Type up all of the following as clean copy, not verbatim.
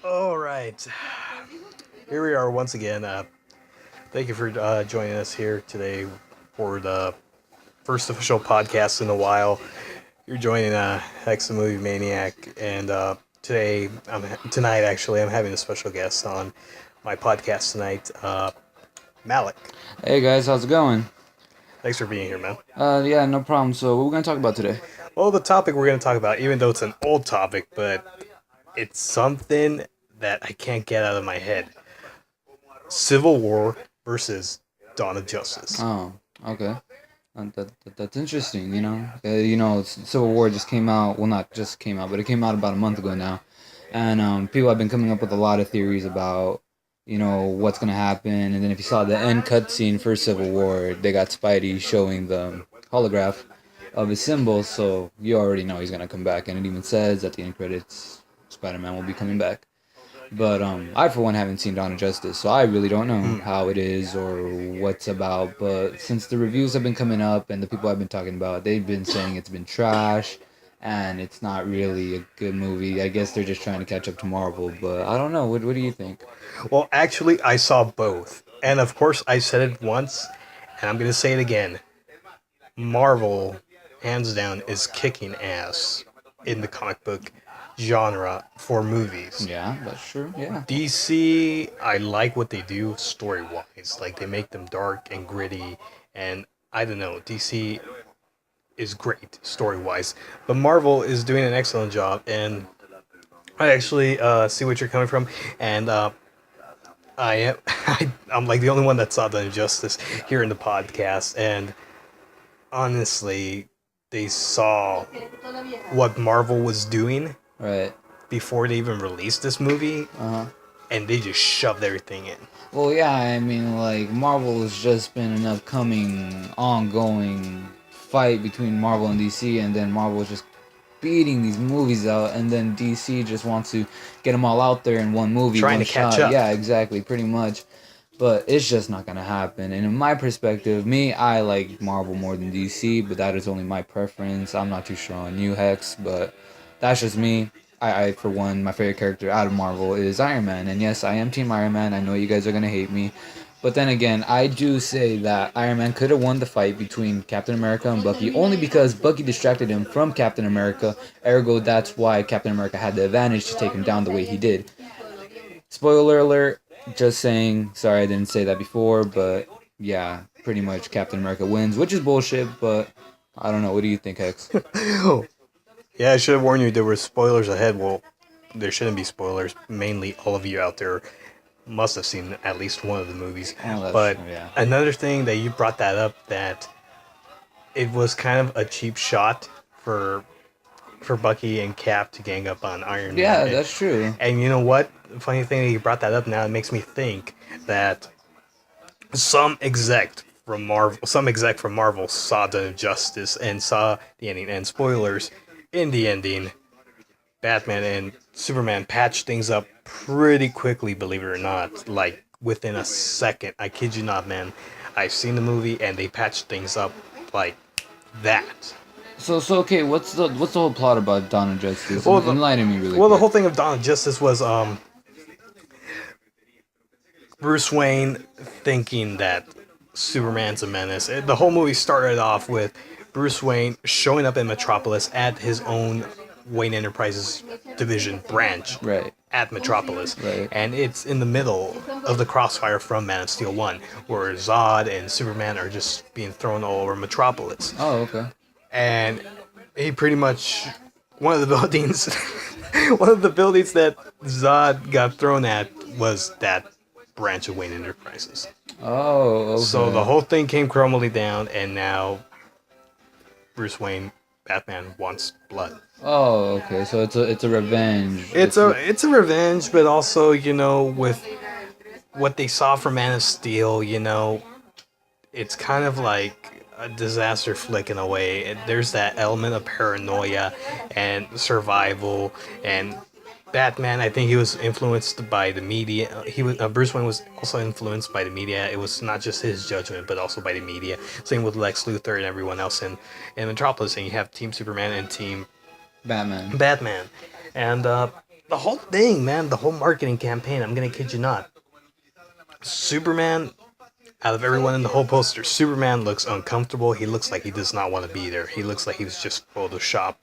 All right. Here we are once again. Thank you for joining us here today for the first official podcast in a while. You're joining Hex the Movie Maniac, and tonight actually I'm having a special guest on my podcast tonight, Malak. Hey guys, how's it going? Thanks for being here, man. Yeah, no problem. So, what we're gonna talk about today? Well, the topic we're going to talk about, even though it's an old topic, but it's something that I can't get out of my head. Civil War versus Dawn of Justice. Oh, okay. That's interesting. Civil War just came out. Well, not just came out, but it came out about a month ago now, and people have been coming up with a lot of theories about what's gonna happen. And then if you saw the end cutscene for Civil War, they got Spidey showing the holograph of his symbol, so you already know he's gonna come back. And it even says at the end credits, Spider-Man will be coming back. But I, for one, haven't seen Dawn of Justice, so I really don't know how it is or what's about. But since the reviews have been coming up and the people I've been talking about, they've been saying it's been trash and it's not really a good movie. I guess they're just trying to catch up to Marvel, but I don't know. What do you think? Well, actually, I saw both. And of course, I said it once, and I'm going to say it again. Marvel, hands down, is kicking ass in the comic book genre for movies. Yeah, that's true. Yeah. DC, I like what they do story wise. Like, they make them dark and gritty, and I don't know, DC is great story wise. But Marvel is doing an excellent job, and I actually see what you're coming from, and I am I'm like the only one that saw the injustice here in the podcast, and honestly, they saw what Marvel was doing Right. before they even released this movie, Uh huh. and they just shoved everything in. Well, yeah, I mean, like, Marvel has just been an upcoming, ongoing fight between Marvel and DC, and then Marvel is just beating these movies out, and then DC just wants to get them all out there in one movie, Trying one to catch shot. up. Yeah, exactly, pretty much. But it's just not gonna happen. And in my perspective, I like Marvel more than DC, but that is only my preference. I'm not too sure on you, Hex, but that's just me. For one, my favorite character out of Marvel is Iron Man. And yes, I am Team Iron Man. I know you guys are going to hate me. But then again, I do say that Iron Man could have won the fight between Captain America and Bucky only because Bucky distracted him from Captain America. Ergo, that's why Captain America had the advantage to take him down the way he did. Spoiler alert, just saying. Sorry I didn't say that before, but yeah, pretty much Captain America wins, which is bullshit, but I don't know. What do you think, Hex? Yeah, I should have warned you there were spoilers ahead. Well, there shouldn't be spoilers. Mainly, all of you out there must have seen at least one of the movies. Oh, that's But true, yeah. another thing that you brought that up, that it was kind of a cheap shot for Bucky and Cap to gang up on Iron Yeah, Man. that's true. And you know what? The funny thing that you brought that up now, it makes me think that some exec from Marvel saw the Justice and saw the ending. And spoilers, in the ending, Batman and Superman patched things up pretty quickly, believe it or not. Like within a second. I kid you not, man. I've seen the movie and they patched things up like that. So okay, what's the whole plot about Dawn of Justice? Well, the, Enlighten me really well, the quick. whole thing of Dawn of Justice was Bruce Wayne thinking that Superman's a menace. The whole movie started off with Bruce Wayne showing up in Metropolis at his own Wayne Enterprises division branch Right, at Metropolis. right. And it's in the middle of the crossfire from Man of Steel 1, where Zod and Superman are just being thrown all over Metropolis. Oh, okay. And he pretty much, one of the buildings, one of the buildings that Zod got thrown at was that branch of Wayne Enterprises. Oh, okay. So the whole thing came crumbling down, and now Bruce Wayne, Batman, wants blood. Oh, okay. So it's a revenge. It's a revenge, but also, with what they saw from Man of Steel, it's kind of like a disaster flick in a way. There's that element of paranoia and survival, and Batman, I think he was influenced by the media. Bruce Wayne was also influenced by the media. It was not just his judgment, but also by the media. Same with Lex Luthor and everyone else in Metropolis. And you have Team Superman and Team Batman. Batman, and the whole thing, man, the whole marketing campaign. I'm gonna kid you not. Superman, out of everyone in the whole poster, Superman looks uncomfortable. He looks like he does not want to be there. He looks like he was just photoshopped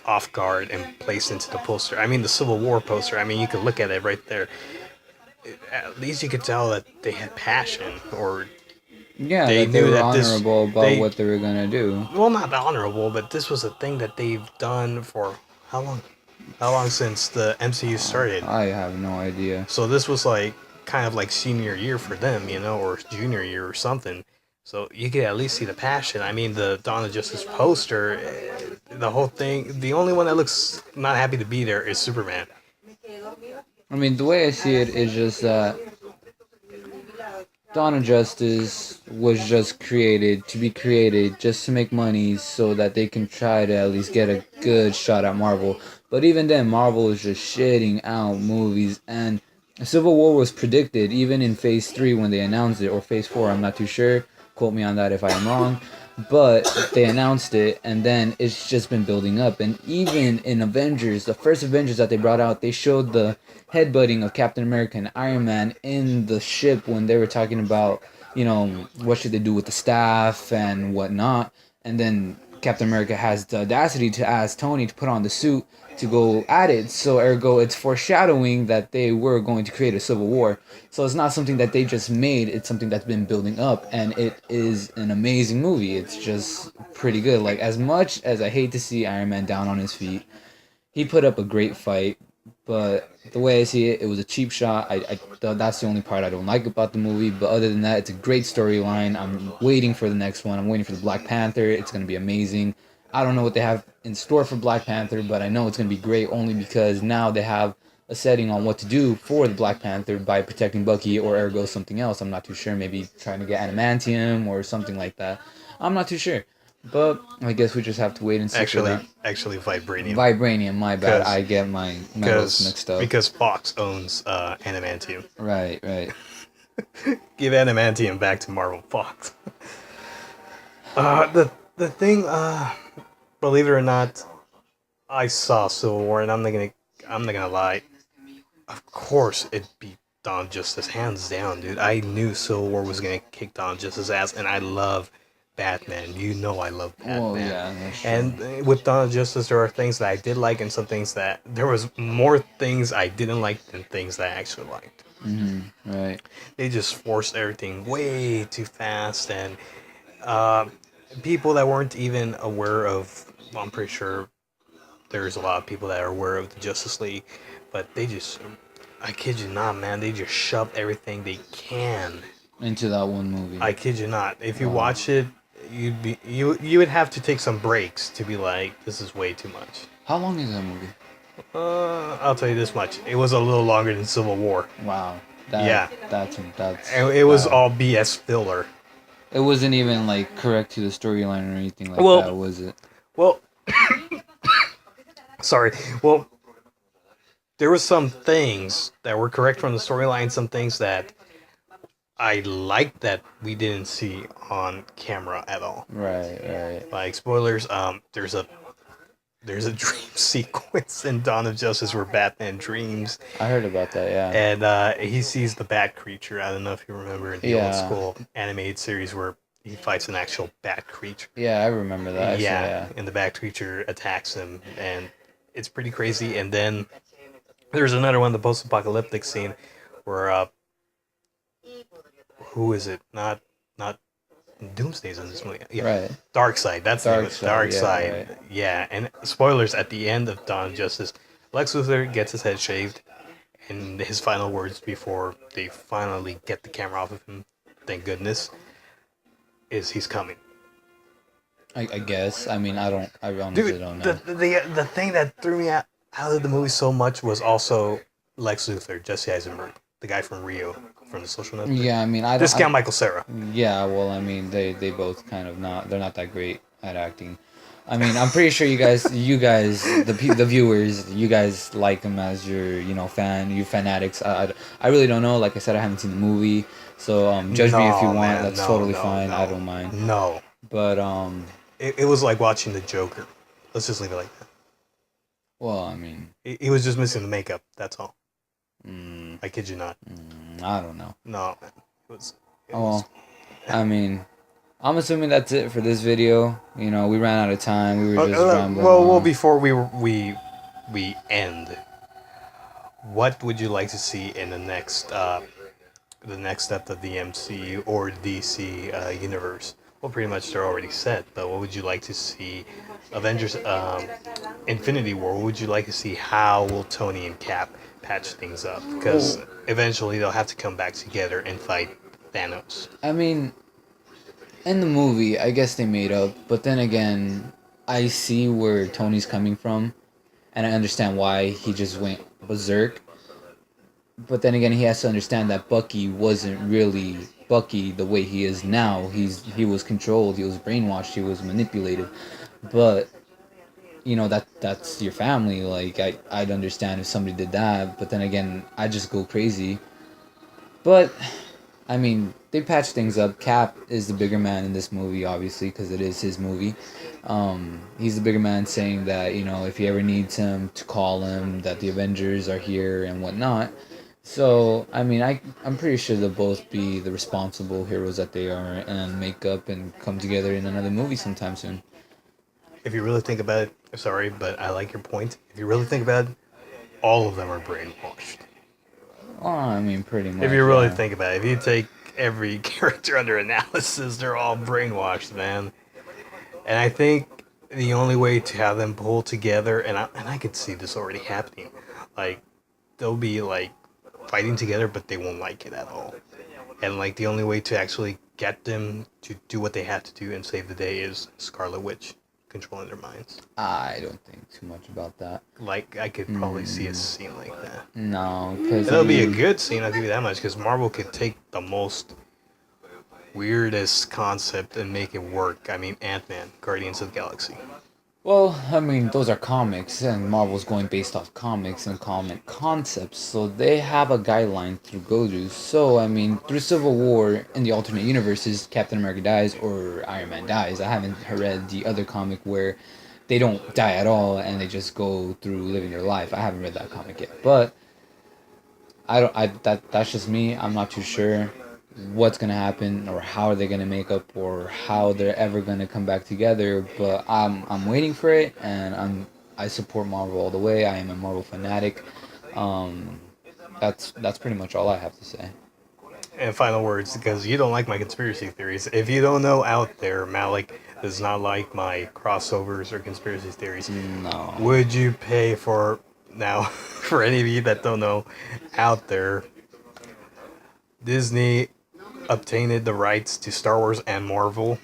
off guard and placed into the poster. I mean, the Civil War poster. I mean, you can look at it right there. At least you could tell that they had passion, or Yeah, they that they knew were that this honorable about they what they were gonna do. well, not honorable, but this was a thing that they've done for how long? How long since the MCU started? I have no idea. So this was like kind of like senior year for them, or junior year or something. So you could at least see the passion. I mean, the Dawn of Justice poster, the whole thing. The only one that looks not happy to be there is Superman. I mean, the way I see it is just that Dawn of Justice was just created to be created just to make money so that they can try to at least get a good shot at Marvel. But even then, Marvel is just shitting out movies. And Civil War was predicted even in Phase 3 when they announced it, or Phase 4, I'm not too sure. Quote me on that if I am wrong. But they announced it, and then it's just been building up. And even in Avengers, the first Avengers that they brought out, they showed the headbutting of Captain America and Iron Man in the ship when they were talking about, what should they do with the staff and whatnot. And then Captain America has the audacity to ask Tony to put on the suit to go at it. So ergo, it's foreshadowing that they were going to create a civil war. So it's not something that they just made. It's something that's been building up, and it is an amazing movie. It's just pretty good. Like, as much as I hate to see Iron Man down on his feet, he put up a great fight. But the way I see it, it was a cheap shot. That's the only part I don't like about the movie. But other than that, it's a great storyline. I'm waiting for the next one. I'm waiting for the Black Panther. It's going to be amazing. I don't know what they have in store for Black Panther, but I know it's going to be great only because now they have a setting on what to do for the Black Panther by protecting Bucky, or ergo something else. I'm not too sure. Maybe trying to get adamantium or something like that. I'm not too sure. But I guess we just have to wait and see for that. Actually, vibranium. Vibranium, my bad. I get my metals mixed up. Because Fox owns adamantium. Right, right. Give adamantium back to Marvel Fox. The thing, believe it or not, I saw Civil War, and I'm not gonna lie. Of course, it beat Dawn Justice hands down, dude. I knew Civil War was gonna kick Dawn Justice's ass, and I love Batman. You know I love Batman. Well, yeah, that's true. And with Dawn of Justice, there are things that I did like, and some things that there was more things I didn't like than things that I actually liked. Right. They just forced everything way too fast, and people that weren't even aware of. Well, I'm pretty sure there's a lot of people that are aware of the Justice League, but they just. I kid you not, man. They just shoved everything they can Into that one movie. I kid you not. If you watch it, you would have to take some breaks to be like, this is way too much. How long is that movie? I'll tell you this much: it was a little longer than Civil War. Wow. Yeah. That's. And it was all BS filler. It wasn't even like correct to the storyline or anything like Well- that, was it? Well, sorry. Well, there were some things that were correct from the storyline. Some things that I liked that we didn't see on camera at all. Right, right. Like spoilers, there's a dream sequence in Dawn of Justice where Batman dreams, I heard about that. Yeah. and he sees the Bat creature. I don't know if you remember in the old Yeah. school animated series where he fights an actual Bat creature. Yeah, I remember that. Yeah, and the Bat creature attacks him, and it's pretty crazy. And then there's another one, the post-apocalyptic scene, where who is it? Not Doomsday's in this movie. Yeah. Right. Darkseid. That's the name of it. Darkseid, yeah, Darkseid. right. Yeah, and spoilers at the end of Dawn of Justice, Lex Luthor gets his head shaved, and his final words before they finally get the camera off of him, thank goodness, is he's coming. I guess. I mean, I honestly Dude, don't know. the thing that threw me out of the movie so much was also Lex Luthor, Jesse Eisenberg, the guy from Rio, from the Social Network. Yeah, I mean, I don't. Discount Michael Cera. Yeah, well, I mean, they both kind of they're not that great at acting. I mean, I'm pretty sure you guys, the viewers, you guys like him as your, you fanatics. I really don't know. Like I said, I haven't seen the movie, so judge me if you No, want. man, That's no, totally no, fine. no. I don't mind. No. But It was like watching the Joker. Let's just leave it like that. Well, I mean, He was just missing the makeup. That's all. mm, I kid you not. I don't know. No, man. It was. It Oh, was. well, I mean, I'm assuming that's it for this video. You know, we ran out of time. We were just rambling Well, on. before we end, what would you like to see in the next step of the MCU or DC universe? Well, pretty much they're already set. But what would you like to see? Avengers, Infinity War. What would you like to see? How will Tony and Cap patch things up? Because Well, eventually they'll have to come back together and fight Thanos. I mean, in the movie, I guess they made up, but then again, I see where Tony's coming from, and I understand why he just went berserk. But then again, he has to understand that Bucky wasn't really Bucky the way he is now. He was controlled, he was brainwashed, he was manipulated. But you know that's your family. Like I'd understand if somebody did that, but then again, I just go crazy. But I mean, they patched things up. Cap is the bigger man in this movie, obviously, because it is his movie. He's the bigger man, saying that if he ever needs him, to call him, that the Avengers are here and whatnot. So I mean, I'm pretty sure they'll both be the responsible heroes that they are, and make up and come together in another movie sometime soon. If you really think about it, sorry, but I like your point. If you really think about it, all of them are brainwashed. Oh, I mean, pretty If much, you really yeah. think about it, if you take every character under analysis, they're all brainwashed, man. And I think the only way to have them pull together, and I could see this already happening, like they'll be like fighting together, but they won't like it at all. And like the only way to actually get them to do what they have to do and save the day is Scarlet Witch controlling their minds. I don't think too much about that. Like I could probably see a scene like that. No, And because I it'll be a mean, good scene. I'll give you that much because Marvel could take the most weirdest concept and make it work. I mean, Ant Man, Guardians of the Galaxy. those are comics, and Marvel's going based off comics and comic concepts, so they have a guideline through go to. So, I mean, through Civil War, in the alternate universes, Captain America dies or Iron Man dies. I haven't read the other comic where they don't die at all and they just go through living their life. I haven't read that comic yet, but I don't. That's just me. I'm not too sure what's gonna happen or how are they gonna make up or how they're ever gonna come back together. But I'm waiting for it, and I support Marvel all the way. I am a Marvel fanatic. Um, that's pretty much all I have to say. And final words, because you don't like my conspiracy theories. If you don't know out there, Malik does not like my crossovers or conspiracy theories. No. Would you pay for now? For any of you that don't know, out there, Disney obtained the rights to Star Wars and Marvel.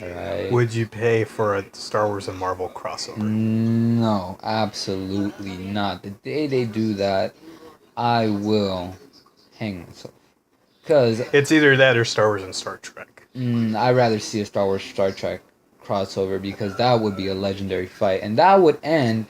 All right. Would you pay for a Star Wars and Marvel crossover? No, absolutely not. The day they do that, I will hang myself. Cause It's either that or Star Wars and Star Trek. I'd rather see a Star Wars Star Trek crossover, because that would be a legendary fight, and that would end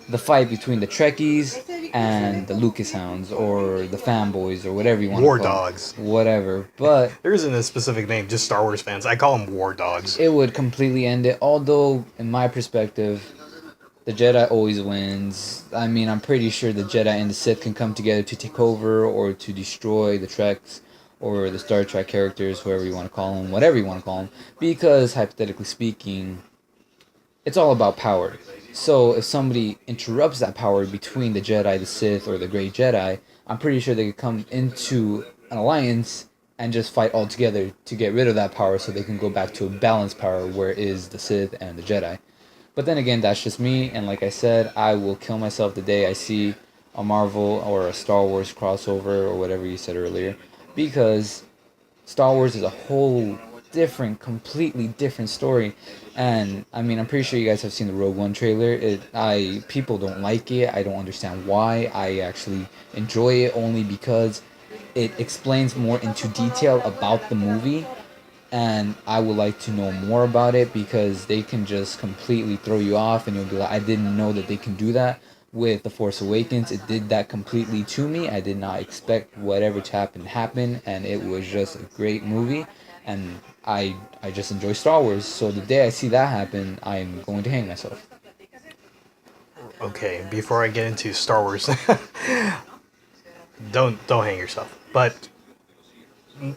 the fight between the Trekkies and the Lucas Hounds or the fanboys or whatever you want War to call Dogs. them. Whatever. But There isn't a specific name, just Star Wars fans. I call them War Dogs. it would completely end it. Although, in my perspective, the Jedi always wins. I mean, I'm pretty sure the Jedi and the Sith can come together to take over or to destroy the Treks or the Star Trek characters, whoever you want to call them, whatever you want to call them. Because, hypothetically speaking, it's all about power. So if somebody interrupts that power between the Jedi, the Sith, or the Great Jedi, I'm pretty sure they could come into an alliance and just fight all together to get rid of that power, so they can go back to a balanced power where it is the Sith and the Jedi. But then again, that's just me, and like I said, I will kill myself the day I see a Marvel or a Star Wars crossover or whatever you said earlier, because Star Wars is a whole different, completely different story. And I mean, I'm pretty sure you guys have seen the Rogue One trailer. People don't like it. I don't understand why. I actually enjoy it only because it explains more into detail about the movie, and I would like to know more about it, because they can just completely throw you off and you'll be like, I didn't know that they can do that. With The Force Awakens, it did that completely to me. I did not expect whatever to happen, and it was just a great movie, and I just enjoy Star Wars. So the day I see that happen, I'm going to hang myself. Okay, before I get into Star Wars, don't hang yourself. But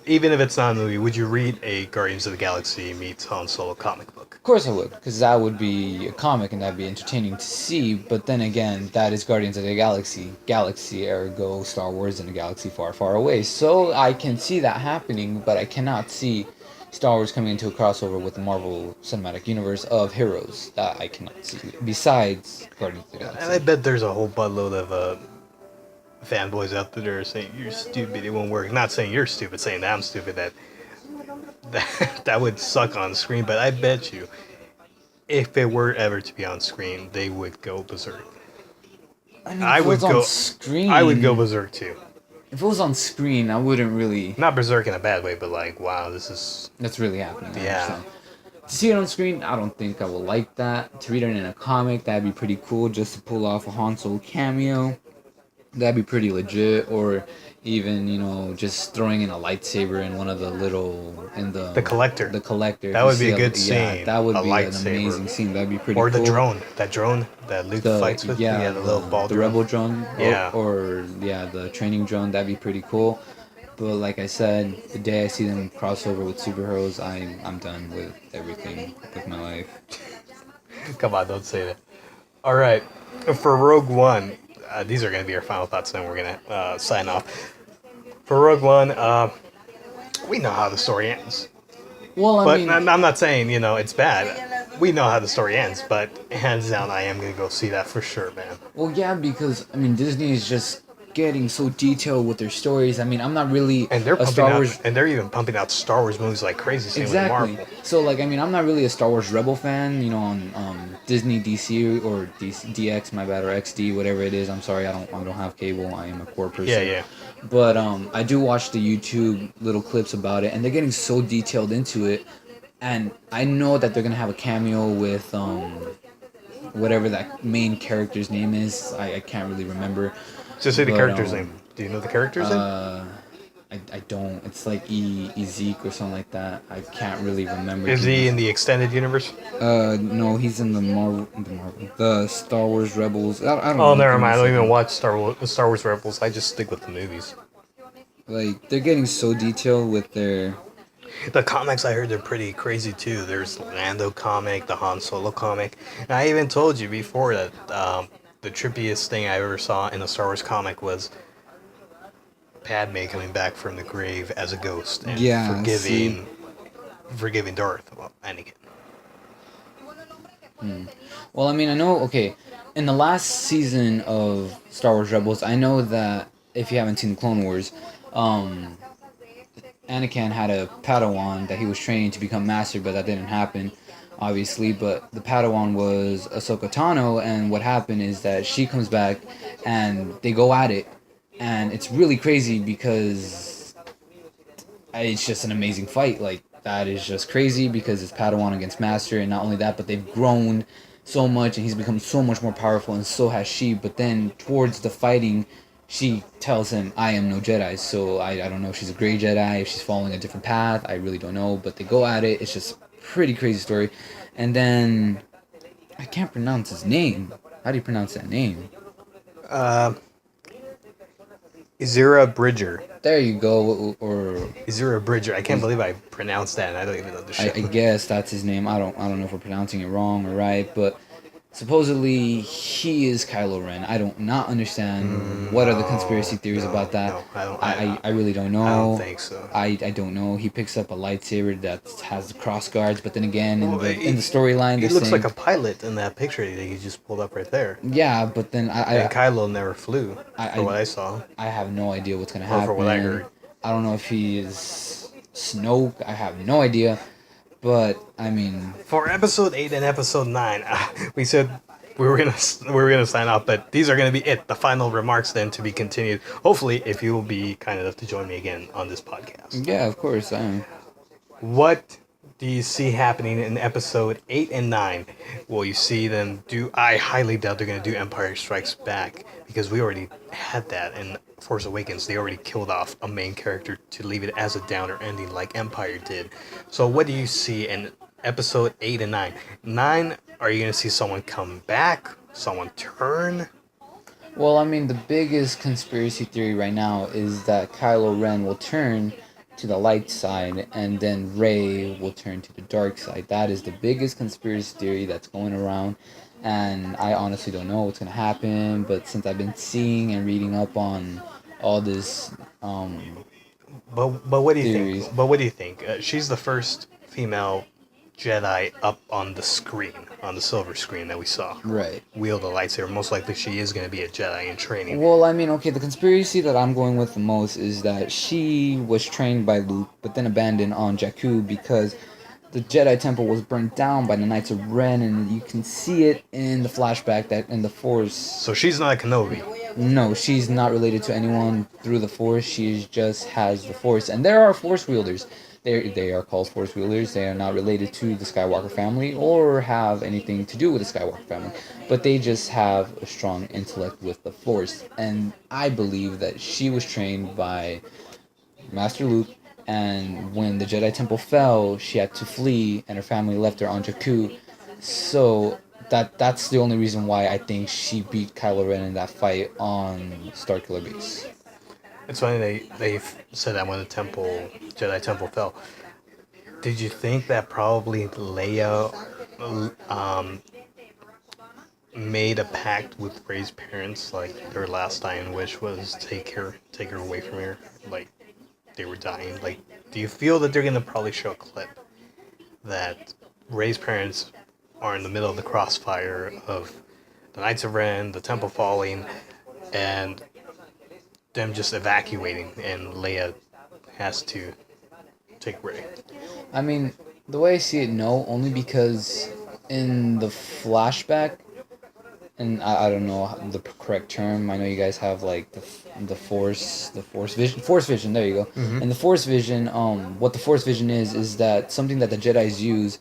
even if it's not a movie, would you read a Guardians of the Galaxy meets Han Solo comic book? Of course I would, because that would be a comic and that'd be entertaining to see. But then again, that is Guardians of the Galaxy. Galaxy, ergo Star Wars in a galaxy far, far away. So I can see that happening, but I cannot see Star Wars coming into a crossover with the Marvel Cinematic Universe of heroes. That I cannot see. Besides Guardians of the And I Galaxy. bet there's a whole buttload of fanboys out there saying you're stupid, it won't work. Not saying you're stupid, saying that I'm stupid. That would suck on screen. But I bet you, if it were ever to be on screen, they would go berserk. I mean, I if it would was on go. I would go screen, berserk too. if it was on screen, I wouldn't really. Not berserk in a bad way, but like, wow, this is That's really happening. I yeah. understand. To see it on screen, I don't think I would like that. To read it in a comic, that'd be pretty cool just to pull off a Han Solo cameo. That'd be pretty legit. Or even, just throwing in a lightsaber in one of the little in The collector. the collector. That If you would be see a good yeah, scene. that would A be an lightsaber. amazing scene. That'd be pretty Or cool. the drone. That drone that Luke fights with. Yeah, The little ball the drone. rebel drone. Yeah. Or yeah, the training drone. That'd be pretty cool. But like I said, the day I see them cross over with superheroes, I'm done with everything with my life. Come on, don't say that. All right, for Rogue One, these are going to be our final thoughts, and then we're going to sign off. For Rogue One, we know how the story ends. Well, But I'm not saying, it's bad. We know how the story ends, but hands down, I am going to go see that for sure, man. well, yeah, because Disney is just getting so detailed with their stories. I'm not really And they're a pumping Star out, Wars. and they're even pumping out Star Wars movies like crazy. Same with Exactly. Marvel. So, I'm not really a Star Wars Rebel fan, on Disney, DC, or DX, my bad, or XD, whatever it is. I'm sorry, I don't have cable. I am a core person. Yeah, yeah. But I do watch the YouTube little clips about it, and they're getting so detailed into it. And I know that they're gonna have a cameo with whatever that main character's name is. I can't really remember. Just say the But, character's name. Do you know the character's name? I don't. It's like Ezek or something like that. I can't really remember. Is he in the extended universe? No, he's in the Star Wars Rebels. I don't know. Oh, never Give me mind. a I don't even second. watch Star Wars Rebels. I just stick with the movies. Like, they're getting so detailed with their. The comics, I heard, they're pretty crazy too. There's the Lando comic, the Han Solo comic, and I even told you before that the trippiest thing I ever saw in a Star Wars comic was Padme coming back from the grave as a ghost and Yeah, forgiving Darth. Well, Anakin. Well, I know. Okay, in the last season of Star Wars Rebels, I know that if you haven't seen the Clone Wars, Anakin had a Padawan that he was training to become Master, but that didn't happen, obviously. But the Padawan was Ahsoka Tano, and what happened is that she comes back, and they go at it, and it's really crazy because it's just an amazing fight. Like, that is just crazy because it's Padawan against Master, and not only that, but they've grown so much, and he's become so much more powerful, and so has she. But then towards the fighting, she tells him, "I am no Jedi." So I don't know if she's a gray Jedi, if she's following a different path. I really don't know. But they go at it. It's just pretty crazy story. And then I can't pronounce his name. How do you pronounce that name? Izira Bridger. There you go. Or Izira Bridger. I can't believe I pronounced that, and I don't even know the show. I guess that's his name. I don't know if we're pronouncing it wrong or right, but supposedly he is Kylo Ren. I don't not understand what are the conspiracy theories about that. No, I don't. I really don't know. I don't think so. I don't know. He picks up a lightsaber that has the cross guards, but then again in Well, the storyline He they're looks saying, like a pilot in that picture that you just pulled up right there. yeah, but then And Kylo never flew, I- for what I saw. I have no idea what's gonna Or happen. for what I heard. I don't know if he is Snoke. I have no idea, but For episode 8 and episode 9, we said we were gonna sign off, but these are gonna be it. The final remarks then to be continued. Hopefully, if you will be kind enough to join me again on this podcast. yeah, of course I am. What do you see happening in episode 8 and 9? Will you see them do... I highly doubt they're going to do Empire Strikes Back, because we already had that in Force Awakens. They already killed off a main character to leave it as a downer ending like Empire did. So what do you see in episode 8 and 9? 9, are you going to see someone come back? someone turn? Well, I mean, the biggest conspiracy theory right now is that Kylo Ren will turn to the light side and then Rey will turn to the dark side. That is the biggest conspiracy theory that's going around. And I honestly don't know what's going to happen, but since I've been seeing and reading up on all this But what do you think? theories. But what do you think? She's the first female Jedi up on the screen, on the silver screen that we saw. Right. Wield a lightsaber. Most likely, she is going to be a Jedi in training. Well, I mean, okay, the conspiracy that I'm going with the most is that she was trained by Luke, but then abandoned on Jakku because the Jedi Temple was burnt down by the Knights of Ren, and you can see it in the flashback that in the Force. So she's not a Kenobi. No, she's not related to anyone through the Force. She just has the Force, and there are Force wielders. They are called Force wielders. They are not related to the Skywalker family or have anything to do with the Skywalker family, but they just have a strong intellect with the Force. And I believe that she was trained by Master Luke, and when the Jedi Temple fell, she had to flee, and her family left her on Jakku. So that's the only reason why I think she beat Kylo Ren in that fight on Starkiller Base. It's funny they said that when the Jedi Temple fell. Did you think that probably Leia um, made a pact with Rey's parents, like their last dying wish was take her away from here, like they were dying? Like, do you feel that they're gonna probably show a clip that Rey's parents are in the middle of the crossfire of the Knights of Ren, the Temple falling, and them just evacuating, and Leia has to take Rey? I mean, the way I see it, no, only because in the flashback, and I don't know the correct term. I know you guys have like the force vision. There you go. Mm-hmm. And the force vision, what the force vision is that something that the Jedi's use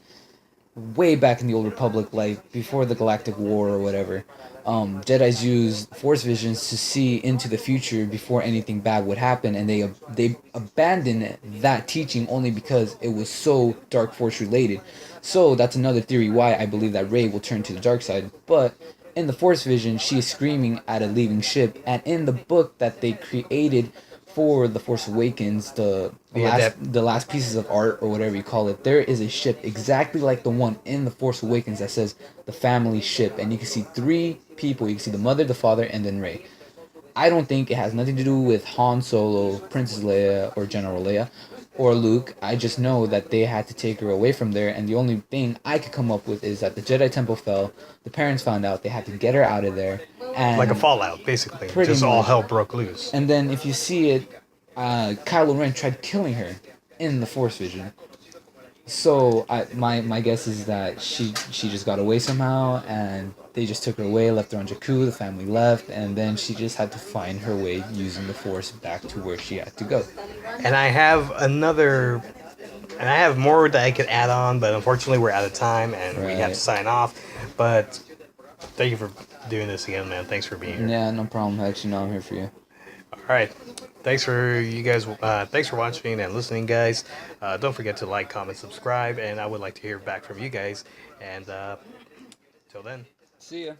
way back in the old Republic, like before the Galactic War or whatever. Jedi's use force visions to see into the future before anything bad would happen, and they abandoned that teaching only because it was so dark force related. So that's another theory why I believe that Rey will turn to the dark side. But in the force vision, she is screaming at a leaving ship, and in the book that they created for the Force Awakens, the last pieces of art or whatever you call it, there is a ship exactly like the one in the Force Awakens that says the family ship, and you can see three people. You can see the mother, the father, and then Rey. I don't think it has nothing to do with Han Solo, Princess Leia, or General Leia, or Luke. I just know that they had to take her away from there, and the only thing I could come up with is that the Jedi Temple fell. The parents found out they had to get her out of there, Like a and fallout, basically. pretty Just all much. hell broke loose. And then if you see it, Kylo Ren tried killing her in the Force vision. So my guess is that she just got away somehow, and they just took her away, left her on Jakku. The family left, and then she just had to find her way using the Force back to where she had to go. And I have more that I could add on, but unfortunately we're out of time and we have to Right. sign off. But thank you for doing this again, man. Thanks for being here. Yeah, no problem. Actually, no, I'm here for you. All right. Thanks for you guys. Thanks for watching and listening, guys. Don't forget to like, comment, subscribe, and I would like to hear back from you guys. And till then. See ya.